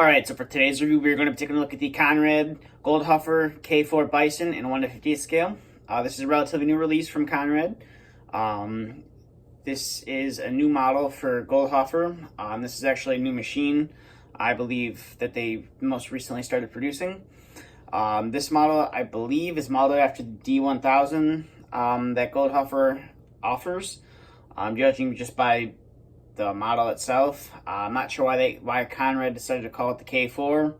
All right, so for today's review, we're going to be taking a look at the Conrad Goldhofer K4 Bison in 1/50th scale. This is a relatively new release from Conrad. This is a new model for Goldhofer. This is actually a new machine, I believe, that they most recently started producing. This model, I believe, is modeled after the D1000 that Goldhofer offers. Judging just by the model itself, I'm not sure why Conrad decided to call it the K4.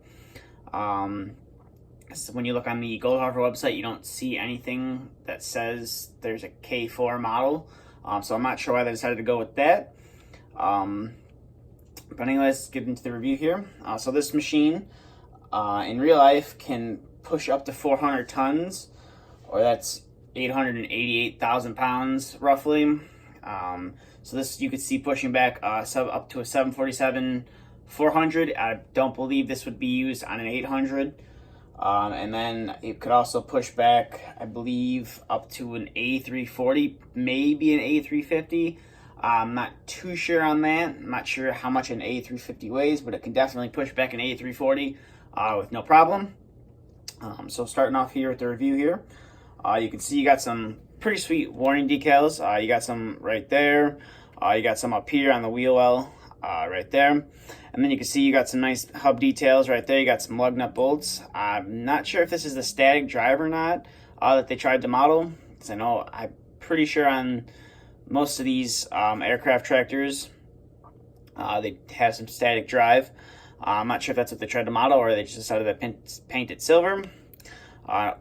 So when you look on the Goldhofer website, you don't see anything that says there's a K4 model. So I'm not sure why they decided to go with that. But anyway, let's get into the review here. So this machine, in real life, can push up to 400 tons, or that's 888,000 pounds, roughly. So this, you could see pushing back up to a 747-400. I don't believe this would be used on an 800. And then it could also push back, I believe, up to an A340, maybe an A350. I'm not too sure on that. I'm not sure how much an A350 weighs, but it can definitely push back an A340 with no problem. So starting off here with the review here, you can see you got some pretty sweet warning decals. You got some right there. You got some up here on the wheel well right there. And then you can see you got some nice hub details right there. You got some lug nut bolts. I'm not sure if this is the static drive or not that they tried to model, because I know I'm pretty sure on most of these aircraft tractors they have some static drive. I'm not sure if that's what they tried to model or they just decided to paint it silver.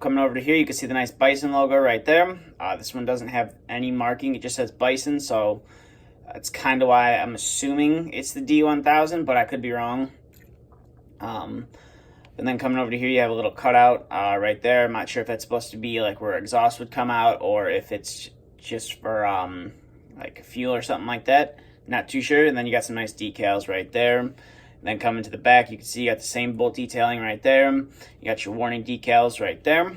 Coming over to here, you can see the nice Bison logo right there. This one doesn't have any marking. It just says Bison, so that's kind of why I'm assuming it's the D1000, but I could be wrong. And then coming over to here, you have a little cutout right there. I'm not sure if that's supposed to be like where exhaust would come out or if it's just for like fuel or something like that. Not too sure. And then you got some nice decals right there. And then coming to the back, you can see you got the same bolt detailing right there. You got your warning decals right there.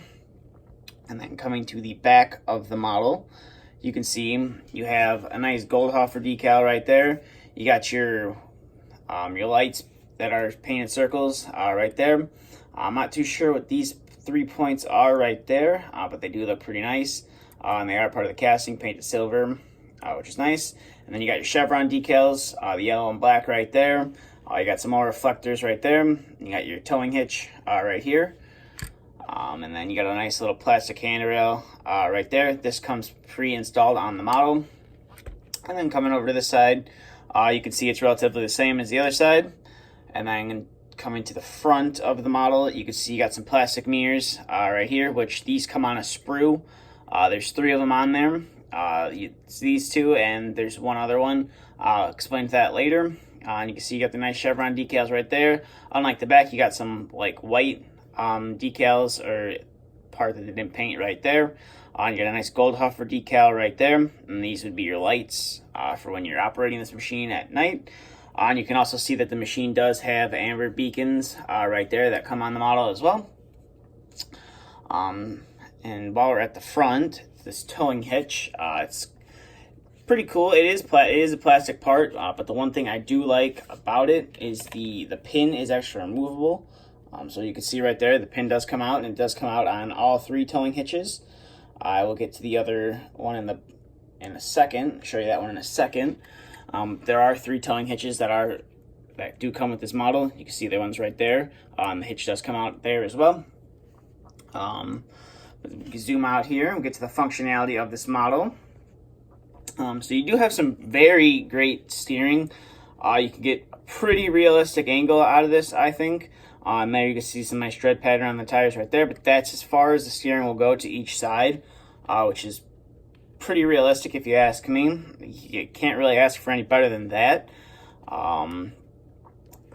And then coming to the back of the model, you can see you have a nice Goldhofer decal right there. You got your lights that are painted circles right there. I'm not too sure what these 3 points are right there, but they do look pretty nice. And they are part of the casting, painted silver, which is nice. And then you got your chevron decals, the yellow and black right there. You got some more reflectors right there. You got your towing hitch right here. And then you got a nice little plastic handrail right there. This comes pre-installed on the model. And then coming over to this side, you can see it's relatively the same as the other side. And then coming to the front of the model, you can see you got some plastic mirrors right here, which these come on a sprue. There's 3 of them on there. It's these 2, and there's one other one. I'll explain that later. And you can see you got the nice chevron decals right there. Unlike the back, you got some like white decals or part that they didn't paint right there. You got a nice Goldhofer decal right there, and these would be your lights for when you're operating this machine at night. And you can also see that the machine does have amber beacons right there that come on the model as well. And while we're at the front, this towing hitch, it's pretty cool. It is a plastic part, but the one thing I do like about it is the pin is actually removable. So you can see right there, the pin does come out, and it does come out on all 3 towing hitches. I will get to the other one in a second. I'll show you that one in a second. There are 3 towing hitches that do come with this model. You can see the ones right there. The hitch does come out there as well. We can zoom out here and get to the functionality of this model. So you do have some very great steering. You can get a pretty realistic angle out of this, I think. There you can see some nice tread pattern on the tires right there, but that's as far as the steering will go to each side, which is pretty realistic if you ask me. You can't really ask for any better than that.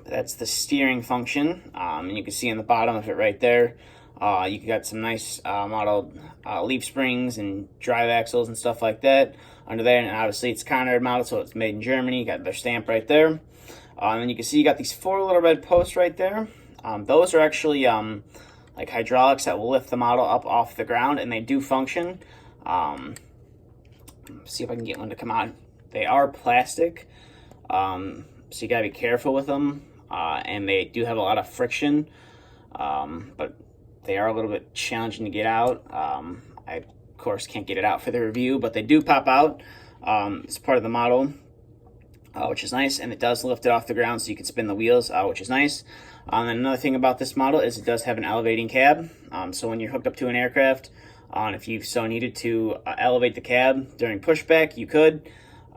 That's the steering function, and you can see on the bottom of it right there, you got some nice modeled leaf springs and drive axles and stuff like that under there, and obviously it's Conrad model, so it's made in Germany. You got their stamp right there. And you can see you got these 4 little red posts right there. Those are actually like hydraulics that will lift the model up off the ground, and they do function. See if I can get one to come out. They are plastic, so you gotta be careful with them. and they do have a lot of friction, but they are a little bit challenging to get out. I, of course, can't get it out for the review, but they do pop out. It's part of the model, which is nice, and it does lift it off the ground so you can spin the wheels, which is nice. And another thing about this model is it does have an elevating cab, so when you're hooked up to an aircraft, if you so needed to elevate the cab during pushback, you could,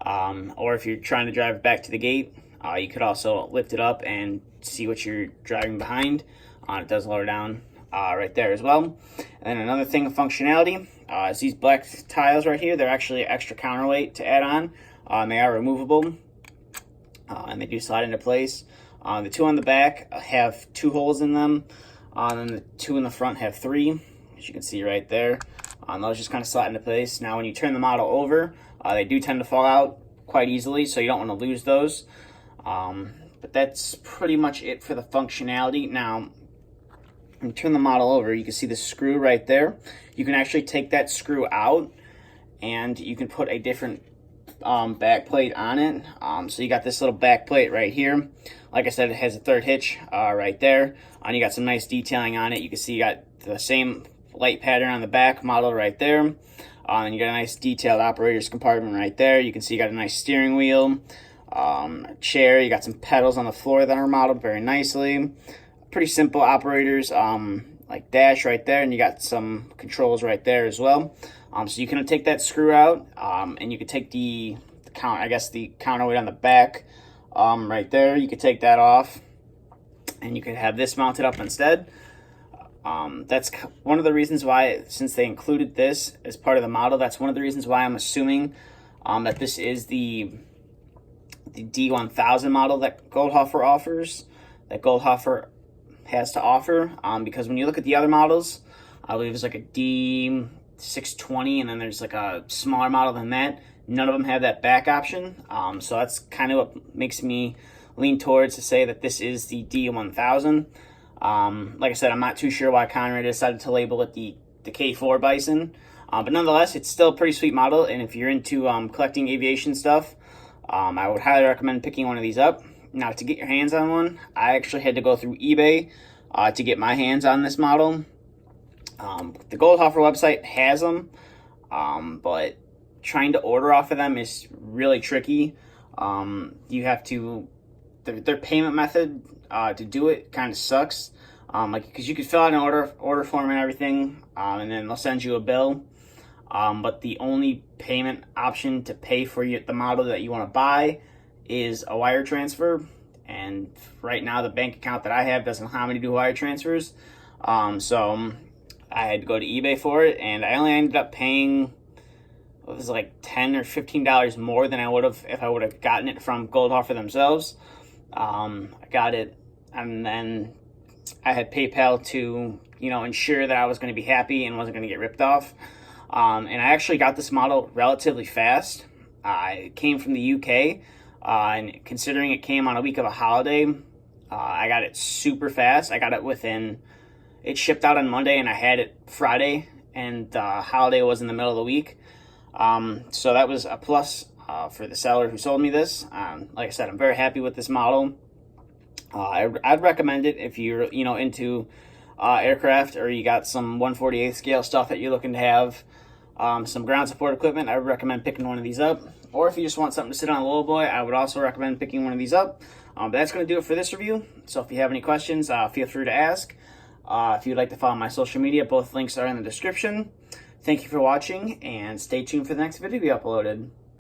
or if you're trying to drive back to the gate, you could also lift it up and see what you're driving behind. It does lower down right there as well. And then another thing of functionality is these black tiles right here. They're actually extra counterweight to add on. They are removable, and they do slide into place. The two on the back have 2 holes in them, and the 2 in the front have 3, as you can see right there. Those just kind of slide into place. Now when you turn the model over, they do tend to fall out quite easily, so you don't want to lose those. But that's pretty much it for the functionality. Now, when you turn the model over, you can see the screw right there. You can actually take that screw out, and you can put a different back plate on it. So you got this little back plate right here. Like I said, it has a 3rd hitch right there, and you got some nice detailing on it. You can see you got the same light pattern on the back model right there, and you got a nice detailed operator's compartment right there. You can see you got a nice steering wheel, chair. You got some pedals on the floor that are modeled very nicely. Pretty simple operators, like dash right there, and you got some controls right there as well. So you can take that screw out, and you can take the counterweight on the back right there. You could take that off, and you could have this mounted up instead. That's one of the reasons why, since they included this as part of the model, that's one of the reasons why I'm assuming that this is the D1000 model that Goldhofer offers, that Goldhofer has to offer. Because when you look at the other models, I believe there's like a D620, and then there's like a smaller model than that. None of them have that back option. So that's kind of what makes me lean towards to say that this is the D1000. Like I said, I'm not too sure why Conrad decided to label it the K4 Bison. But nonetheless, it's still a pretty sweet model, and if you're into collecting aviation stuff, I would highly recommend picking one of these up. Now, to get your hands on one, I actually had to go through eBay to get my hands on this model. The Goldhofer website has them, but trying to order off of them is really tricky. You have to, their payment method to do it kind of sucks. Because you could fill out an order form and everything, and then they'll send you a bill. But the only payment option to pay for the model that you want to buy is a wire transfer. And right now, the bank account that I have doesn't allow me to do wire transfers. So I had to go to eBay for it, and I only ended up paying, it was like $10 or $15 more than I would have if I would have gotten it from Goldhofer themselves. I got it, and then I had PayPal to, ensure that I was going to be happy and wasn't going to get ripped off. And I actually got this model relatively fast. It came from the UK, and considering it came on a week of a holiday, I got it super fast. I got it it shipped out on Monday, and I had it Friday, and the holiday was in the middle of the week. So that was a plus for the seller who sold me this. Like I said, I'm very happy with this model. I'd recommend it if you're, into aircraft, or you got some 1/48 scale stuff that you're looking to have some ground support equipment. I would recommend picking one of these up. Or if you just want something to sit on a little boy, I would also recommend picking one of these up. But that's going to do it for this review. So if you have any questions, feel free to ask. If you'd like to follow my social media, both links are in the description. Thank you for watching, and stay tuned for the next video to be uploaded.